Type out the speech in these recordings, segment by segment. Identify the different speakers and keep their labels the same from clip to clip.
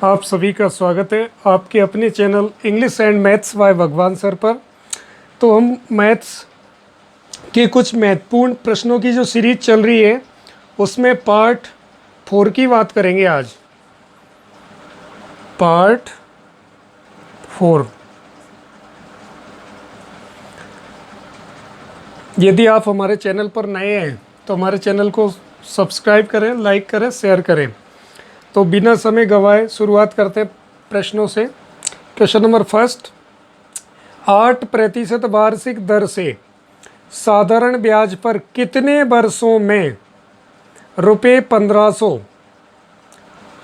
Speaker 1: आप सभी का स्वागत है आपके अपने channel English and maths by भगवान सर पर। तो हम मैथ्स के कुछ महत्वपूर्ण प्रश्नों की जो सीरीज चल रही है उसमें पार्ट 4 की बात करेंगे आज। पार्ट 4। यदि आप हमारे चैनल पर नए हैं तो हमारे चैनल को सब्सक्राइब करें, लाइक करें, शेयर करें। तो बिना समय गवाए शुरुआत करते हैं प्रश्नों से। क्वेश्चन नंबर फर्स्ट, 8% वार्षिक दर से साधारण ब्याज पर कितने वर्षों में रुपये 1500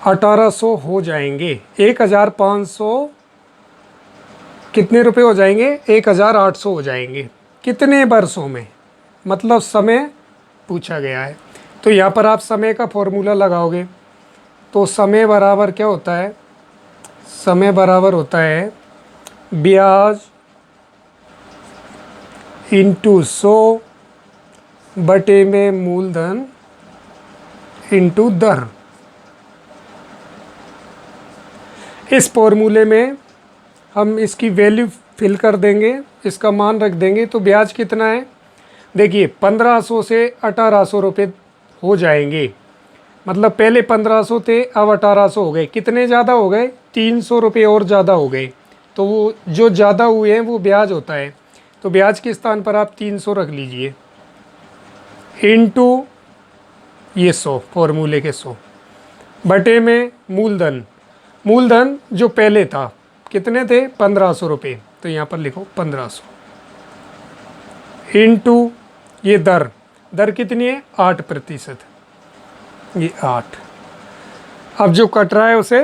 Speaker 1: 1800 हो जाएंगे? 1500 कितने रुपए हो जाएंगे? 1800 हो जाएंगे। कितने वर्षों में, मतलब समय पूछा गया है। तो यहाँ पर आप समय का फॉर्मूला लगाओगे तो समय बराबर क्या होता है? समय बराबर होता है ब्याज इंटू 100 बटे में मूलधन इंटू दर। इस फॉर्मूले में हम इसकी वैल्यू फिल कर देंगे, इसका मान रख देंगे। तो ब्याज कितना है? देखिए 1500 से 1800 रुपये हो जाएंगे। मतलब पहले 1500 थे, अब 1800 हो गए। कितने ज़्यादा हो गए? 300 रुपये और ज़्यादा हो गए। तो वो जो ज़्यादा हुए हैं वो ब्याज होता है। तो ब्याज के स्थान पर आप 300 रख लीजिए इनटू ये 100, फॉर्मूले के 100 बटे में मूलधन। मूलधन जो पहले था कितने थे? 1500 रुपये। तो यहाँ पर लिखो 1500 इनटू ये दर। दर कितनी है? 8%। ये 8। अब जो कट रहा है उसे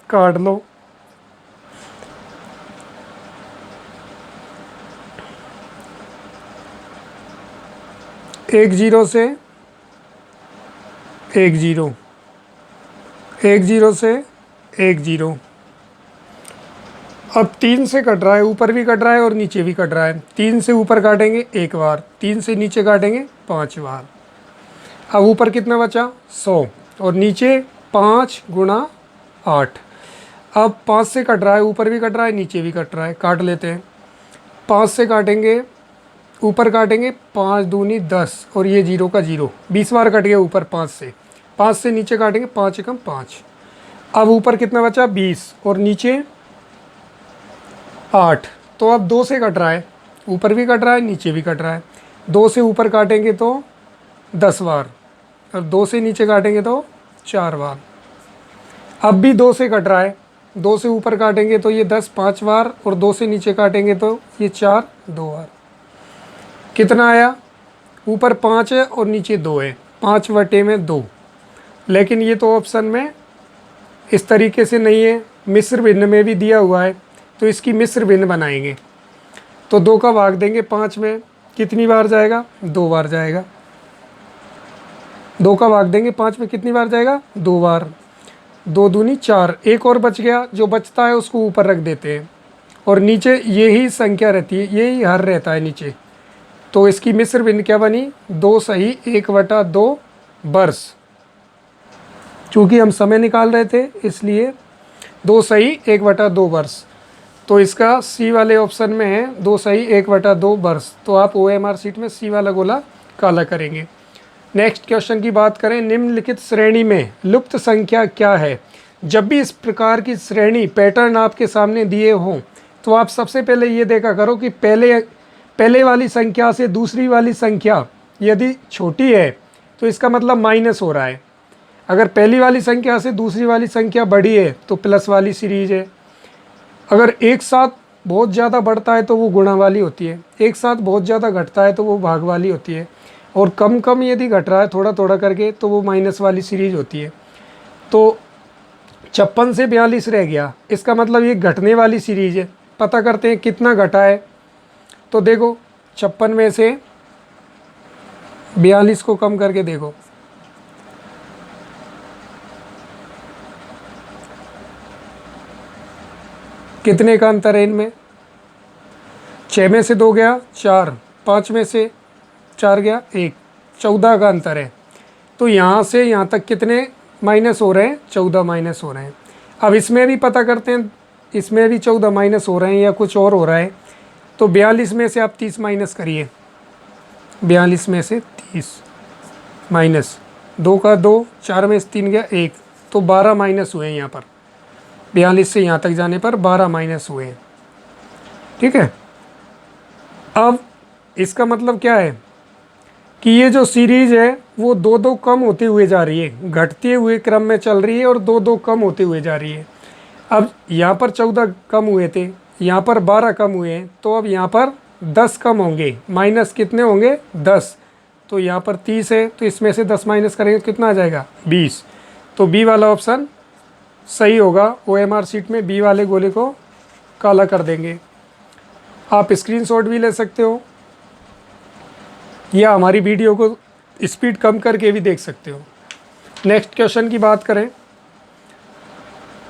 Speaker 1: काट लो। एक जीरो से एक जीरो, एक जीरो से एक जीरो। अब 3 से कट रहा है, ऊपर भी कट रहा है और नीचे भी कट रहा है। 3 से ऊपर काटेंगे 1 बार, 3 से नीचे काटेंगे 5 बार। अब ऊपर कितना बचा? 100 और नीचे 5 गुणा 8। अब 5 से कट रहा है, ऊपर भी कट रहा है, नीचे भी कट रहा है। काट लेते हैं। 5 से काटेंगे, ऊपर काटेंगे 5 दूनी 10 और ये 0 का 0, 20 बार कट गया ऊपर 5 से। 5 से नीचे काटेंगे 5 एकम 5। अब ऊपर कितना बचा? 20 और नीचे 8। तो अब 2 से कट रहा है, ऊपर भी कट रहा है, नीचे भी कट रहा है। 2 से ऊपर काटेंगे तो 10 बार, अब 2 से नीचे काटेंगे तो 4 बार। अब भी 2 से कट रहा है, 2 से ऊपर काटेंगे तो ये 10 5 बार और 2 से नीचे काटेंगे तो ये 4 2 बार। कितना आया? ऊपर 5 है और नीचे 2 है, 5 बटे में 2। लेकिन ये तो ऑप्शन में इस तरीके से नहीं है, मिश्र भिन्न में भी दिया हुआ है। तो इसकी मिश्र भिन्न बनाएंगे तो 2 का भाग देंगे 5 में, कितनी बार जाएगा? 2 बार जाएगा। 2 का भाग देंगे 5 में, कितनी बार जाएगा? 2 बार। 2 दूनी 4, एक और बच गया। जो बचता है उसको ऊपर रख देते हैं और नीचे यही संख्या रहती है, यही हर रहता है नीचे। तो इसकी मिश्र भिन्न क्या बनी? 2 सही 1/2 वर्ष। चूँकि हम समय निकाल रहे थे इसलिए 2 सही 1/2 वर्ष। तो इसका सी वाले ऑप्शन में है 2 सही 1/2 वर्ष। तो आप OMR सीट में सी वाला गोला काला करेंगे। नेक्स्ट क्वेश्चन की बात करें, निम्नलिखित श्रेणी में लुप्त संख्या क्या है? जब भी इस प्रकार की श्रेणी पैटर्न आपके सामने दिए हों तो आप सबसे पहले ये देखा करो कि पहले वाली संख्या से दूसरी वाली संख्या यदि छोटी है तो इसका मतलब माइनस हो रहा है। अगर पहली वाली संख्या से दूसरी वाली संख्या बड़ी है तो प्लस वाली सीरीज है। अगर एक साथ बहुत ज़्यादा बढ़ता है तो वो गुणा वाली होती है, एक साथ बहुत ज़्यादा घटता है तो वो भाग वाली होती है, और कम कम यदि घट रहा है थोड़ा थोड़ा करके तो वो माइनस वाली सीरीज होती है। तो 56 से 42 रह गया, इसका मतलब ये घटने वाली सीरीज है। पता करते हैं कितना घटा है। तो देखो 56 में से 42 को कम करके देखो, कितने का अंतर है इनमें? 6 में से 2 गया 4, 5 में से 4 गया 1, 14 का अंतर है। तो यहाँ से यहाँ तक कितने माइनस हो रहे हैं? 14 माइनस हो रहे हैं। अब इसमें भी पता करते हैं, इसमें भी 14 माइनस हो रहे हैं या कुछ और हो रहा है। तो 42 में से आप 30 माइनस करिए, 42 में से 30 माइनस 2 का 2, 4 में से 3 गया 1, तो 12 माइनस हुए हैं यहाँ पर। 42 से यहाँ तक जाने पर 12 माइनस हुए हैं। ठीक है, अब इसका मतलब क्या है कि ये जो सीरीज है वो 2-2 कम होते हुए जा रही है, घटते हुए क्रम में चल रही है और 2-2 कम होते हुए जा रही है। अब यहाँ पर 14 कम हुए थे, यहाँ पर 12 कम हुए हैं, तो अब यहाँ पर 10 कम होंगे। माइनस कितने होंगे? 10। तो यहाँ पर 30 है, तो इसमें से 10 माइनस करेंगे तो कितना आ जाएगा? 20। तो बी वाला ऑप्शन सही होगा। OMR शीट में बी वाले गोले को काला कर देंगे। आप स्क्रीनशॉट भी ले सकते हो या हमारी वीडियो को स्पीड कम करके भी देख सकते हो। नेक्स्ट क्वेश्चन की बात करें,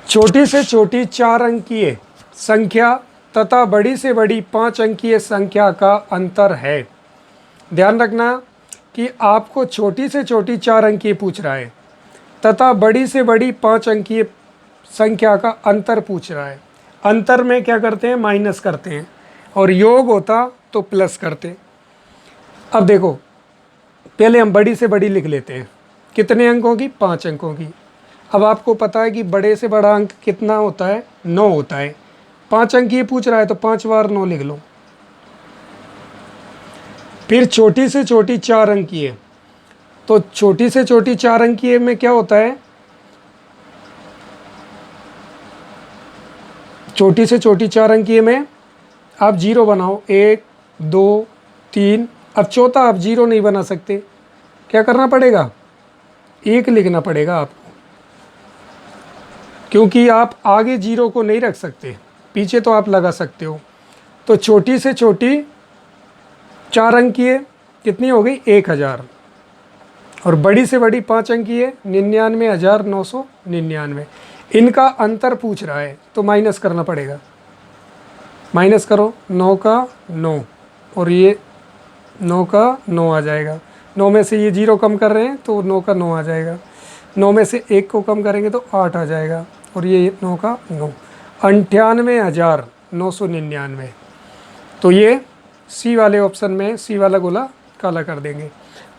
Speaker 1: छोटी से छोटी 4 अंकीय संख्या तथा बड़ी से बड़ी 5 अंकीय संख्या का अंतर है। ध्यान रखना कि आपको छोटी से छोटी 4 अंकीय पूछ रहा है तथा बड़ी से बड़ी 5 अंकीय संख्या का अंतर पूछ रहा है। अंतर में क्या करते हैं? माइनस करते हैं, और योग होता तो प्लस करते। अब देखो, पहले हम बड़ी से बड़ी लिख लेते हैं। कितने अंकों की? 5 अंकों की। अब आपको पता है कि बड़े से बड़ा अंक कितना होता है? 9 होता है। 5 अंक ये पूछ रहा है तो 5 बार 9 लिख लो। फिर छोटी से छोटी 4 अंकीय है, तो छोटी से छोटी 4 अंकीय में क्या होता है? छोटी से छोटी 4 अंकीय में आप 0 बनाओ, 1 2 3। अब चौथा आप 0 नहीं बना सकते, क्या करना पड़ेगा? 1 लिखना पड़ेगा आपको, क्योंकि आप आगे 0 को नहीं रख सकते, पीछे तो आप लगा सकते हो। तो छोटी से छोटी 4 अंकीय कितनी हो गई? 1000। और बड़ी से बड़ी 5 अंकीय 99,999। इनका अंतर पूछ रहा है तो माइनस करना पड़ेगा। माइनस करो, 9 का 9 और ये 9 का 9 आ जाएगा। 9 में से ये 0 कम कर रहे हैं तो 9 का 9 आ जाएगा। 9 में से 1 को कम करेंगे तो 8 आ जाएगा, और ये 9 का 9, 98,999। तो ये सी वाले ऑप्शन में सी वाला गोला काला कर देंगे।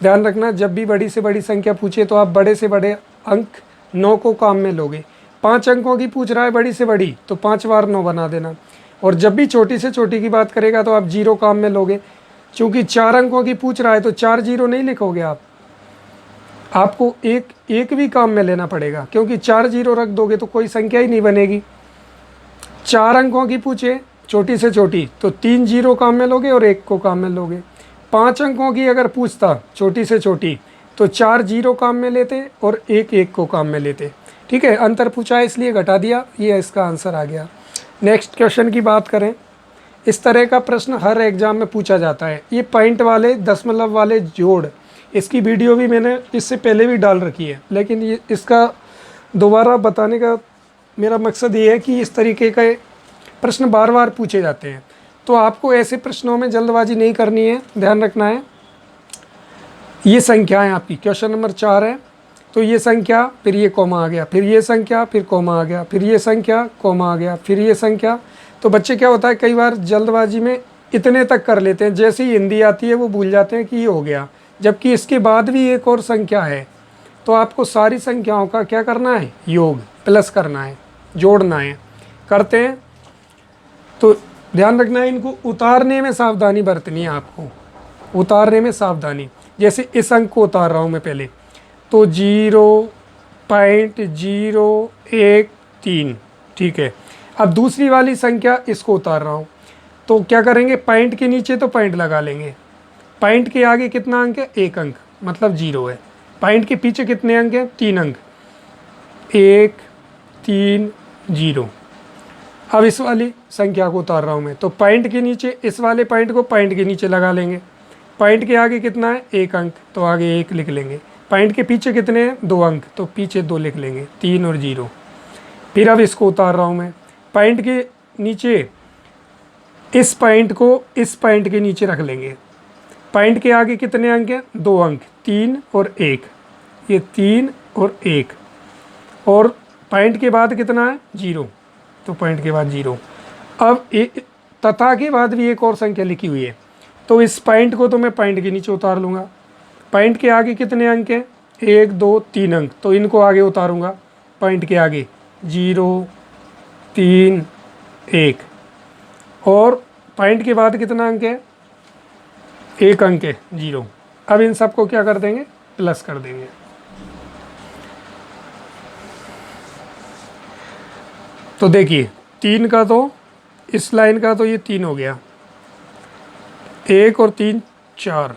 Speaker 1: ध्यान रखना, जब भी बड़ी से बड़ी संख्या पूछे तो आप बड़े से बड़े अंक 9 को काम में लोगे। 5 अंकों की पूछ रहा है बड़ी से बड़ी, तो 5 बार 9 बना देना। और जब भी छोटी से छोटी की बात करेगा तो आप 0 काम में लोगे। चूँकि 4 अंकों की पूछ रहा है तो 4 0 नहीं लिखोगे आप, आपको एक भी काम में लेना पड़ेगा, क्योंकि 4 0 रख दोगे तो कोई संख्या ही नहीं बनेगी। 4 अंकों की पूछे छोटी से छोटी तो 3 0 काम में लोगे और 1 को काम में लोगे। 5 अंकों की अगर पूछता छोटी से छोटी तो 4 0 काम में लेते और 1 को काम में लेते। ठीक है, अंतर पूछा है इसलिए घटा दिया, ये इसका आंसर आ गया। नेक्स्ट क्वेश्चन की बात करें, इस तरह का प्रश्न हर एग्जाम में पूछा जाता है। ये पॉइंट वाले दशमलव वाले जोड़, इसकी वीडियो भी मैंने इससे पहले भी डाल रखी है, लेकिन ये इसका दोबारा बताने का मेरा मकसद ये है कि इस तरीके के प्रश्न बार बार पूछे जाते हैं, तो आपको ऐसे प्रश्नों में जल्दबाजी नहीं करनी है, ध्यान रखना है। ये संख्या है आपकी, क्वेश्चन नंबर 4 है, तो ये संख्या, फिर ये कॉमा आ गया, फिर ये संख्या, फिर कॉमा आ गया, फिर ये संख्या, कॉमा आ गया, फिर ये संख्या। तो बच्चे क्या होता है, कई बार जल्दबाजी में इतने तक कर लेते हैं, जैसे ही हिंदी आती है वो भूल जाते हैं कि ये हो गया, जबकि इसके बाद भी एक और संख्या है। तो आपको सारी संख्याओं का क्या करना है? योग, प्लस करना है, जोड़ना है। करते हैं, तो ध्यान रखना है, इनको उतारने में सावधानी बरतनी है आपको, उतारने में सावधानी। जैसे इस अंक को उतार रहा हूँ मैं पहले, तो 0.013, ठीक है। अब दूसरी वाली संख्या इसको उतार रहा हूँ, तो क्या करेंगे? पॉइंट के नीचे तो पॉइंट लगा लेंगे। पॉइंट के आगे कितना अंक है? 1 अंक, मतलब 0 है। पॉइंट के पीछे कितने अंक हैं? 3 अंक, 1 3 0। अब इस वाली संख्या को उतार रहा हूँ मैं, तो पॉइंट के नीचे इस वाले पॉइंट को पॉइंट के नीचे लगा लेंगे। पॉइंट के आगे कितना है? 1 अंक, तो आगे 1 लिख लेंगे। पॉइंट के पीछे कितने हैं? 2 अंक, तो पीछे 2 लिख लेंगे, 3 और 0। फिर अब इसको उतार रहा हूँ मैं, पॉइंट के नीचे इस पॉइंट को इस पॉइंट के नीचे रख लेंगे। पॉइंट के आगे कितने अंक हैं? 2 अंक, 3 और 1, ये 3 और 1। और पॉइंट के बाद कितना है 0, तो पॉइंट के बाद 0। अब एक तथा के बाद भी एक और संख्या लिखी हुई है, तो इस पॉइंट को तो मैं पॉइंट के नीचे उतार लूँगा। पॉइंट के आगे कितने अंक हैं, 1 2 3 अंक, तो इनको आगे उतारूँगा। पॉइंट के आगे 0 3 1, और पॉइंट के बाद कितना अंक है, 1 अंक है 0। अब इन सब को क्या कर देंगे, प्लस कर देंगे। तो देखिए 3 का तो इस लाइन का तो ये 3 हो गया, 1 और 3 4,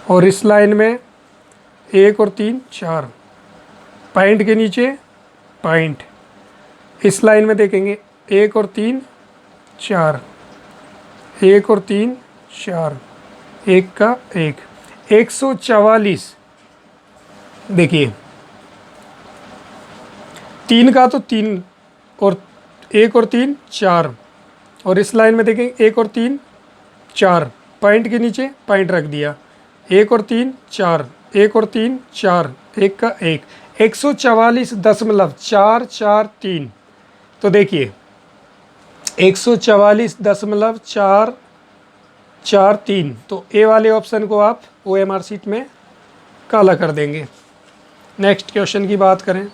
Speaker 1: और इस लाइन में 1 और 3 4, पॉइंट के नीचे पॉइंट। इस लाइन में देखेंगे 1 और 3 4, 1 और 3 4, 1 का 1, 144। देखिए 3 का तो 3 और 1 और 3 4, और इस लाइन में देखेंगे 1 और 3 4, पॉइंट के नीचे पॉइंट रख दिया, 1 और 3 4, 1 और 3 4, 1 का 1, 144.443। तो देखिए 144.443, तो ए वाले ऑप्शन को आप OMR शीट में काला कर देंगे। नेक्स्ट क्वेश्चन की बात करें,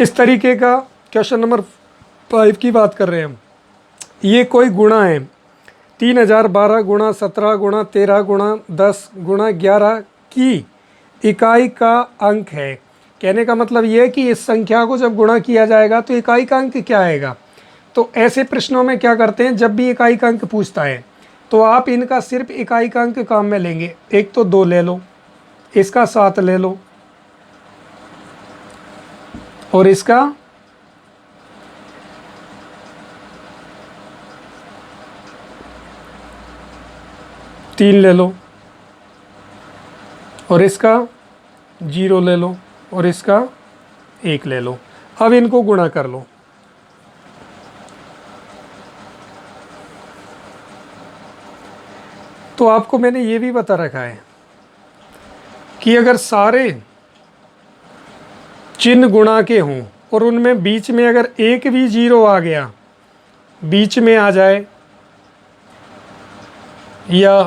Speaker 1: इस तरीके का क्वेश्चन नंबर 5 की बात कर रहे हैं हम। ये कोई गुणा है, 3012 गुणा 17 गुणा 13 गुणा 10 गुणा 11 की इकाई का अंक है। कहने का मतलब ये है कि इस संख्या को जब गुणा किया जाएगा तो इकाई का अंक क्या आएगा। तो ऐसे प्रश्नों में क्या करते हैं, जब भी इकाई का अंक पूछता है तो आप इनका सिर्फ इकाई का अंक काम में लेंगे। एक तो 2 ले लो, इसका 7 ले लो, और इसका 3 ले लो, और इसका 0 ले लो, और इसका 1 ले लो। अब इनको गुणा कर लो। तो आपको मैंने ये भी बता रखा है कि अगर सारे चिन्ह गुणा के हों और उनमें बीच में अगर एक भी 0 आ गया, बीच में आ जाए या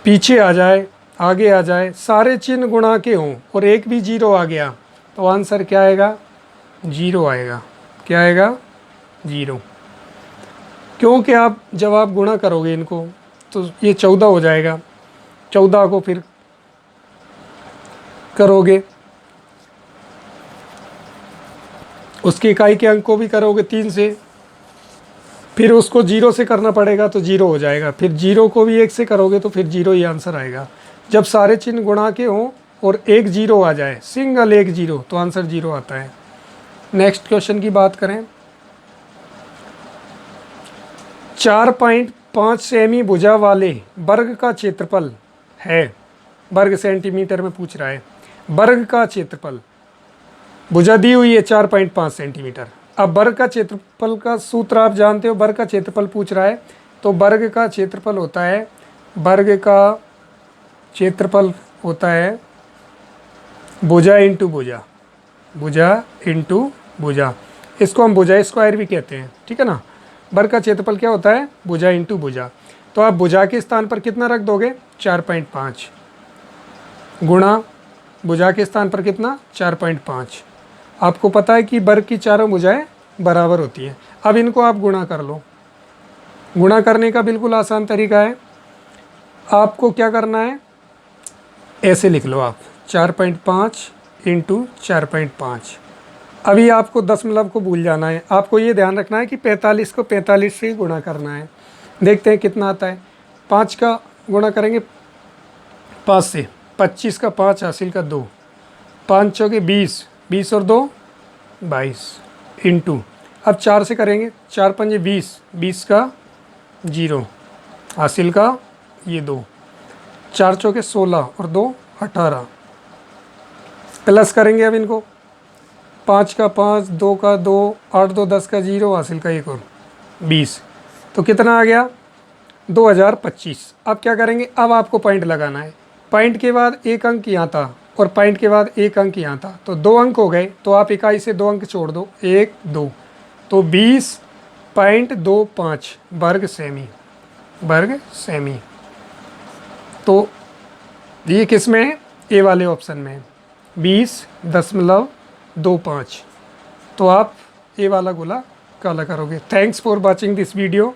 Speaker 1: पीछे आ जाए, आगे आ जाए, सारे चिन्ह गुणा के हों और एक भी 0 आ गया, तो आंसर क्या आएगा, 0 आएगा। क्या आएगा, 0। क्योंकि आप जब आप गुणा करोगे इनको तो ये 14 हो जाएगा। 14 को फिर करोगे, उसकी इकाई के अंक को भी करोगे 3 से, फिर उसको 0 से करना पड़ेगा तो 0 हो जाएगा, फिर 0 को भी 1 से करोगे तो फिर 0 ही आंसर आएगा। जब सारे चिन्ह गुणा के हों और एक 0 आ जाए, सिंगल एक 0, तो आंसर 0 आता है। नेक्स्ट क्वेश्चन की बात करें, 4.5 सेमी भुजा वाले वर्ग का क्षेत्रफल है, वर्ग सेंटीमीटर में पूछ रहा है, वर्ग का क्षेत्रफल, भुजा दी हुई है 4.5 सेंटीमीटर। अब वर्ग का क्षेत्रफल का सूत्र आप जानते हो, वर्ग का क्षेत्रफल पूछ रहा है तो वर्ग का क्षेत्रफल होता है, वर्ग का क्षेत्रफल होता है भुजा इंटू भुजा, भुजा इंटू भुजा, इसको हम भुजा स्क्वायर भी कहते हैं, ठीक है ना। वर्ग का क्षेत्रफल क्या होता है, भुजा इंटू भुजा। तो आप भुजा के स्थान पर कितना रख दोगे, 4.5, गुणा भुजा के स्थान पर कितना, 4.5। आपको पता है कि वर्ग की चारों भुजाएं बराबर होती हैं। अब इनको आप गुणा कर लो। गुणा करने का बिल्कुल आसान तरीका है, आपको क्या करना है, ऐसे लिख लो आप 4.5 इंटू 4.5। अभी आपको दशमलव को भूल जाना है, आपको ये ध्यान रखना है कि 45 को 45 से गुणा करना है। देखते हैं कितना आता है। 5 का गुणा करेंगे 5 से, 25 का 5 हासिल का 2, 5 चौके 20, 20 और 2 22 इंटू, अब 4 से करेंगे, 4 पंजे 20, 20 का 0 हासिल का ये 2, 4 चौके 16 और 2 18, प्लस करेंगे अब इनको, 5 का 5, 2 का 2, 8 2 10 का 0 हासिल का 1 और 20, तो कितना आ गया 2025। अब क्या करेंगे, अब आपको पॉइंट लगाना है, पॉइंट के बाद एक अंक यहाँ था और पॉइंट के बाद एक अंक यहाँ था, तो 2 अंक हो गए, तो आप इकाई से 2 अंक छोड़ दो, 1 2, तो 20.25 वर्ग सेमी, वर्ग सेमी। तो ये किस में है? ए वाले ऑप्शन में है, 20.25। तो आप ए वाला गोला काला करोगे। Thanks for watching this video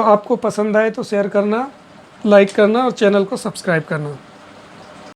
Speaker 1: आपको पसंद आए तो शेयर करना, लाइक करना और चैनल को सब्सक्राइब करना।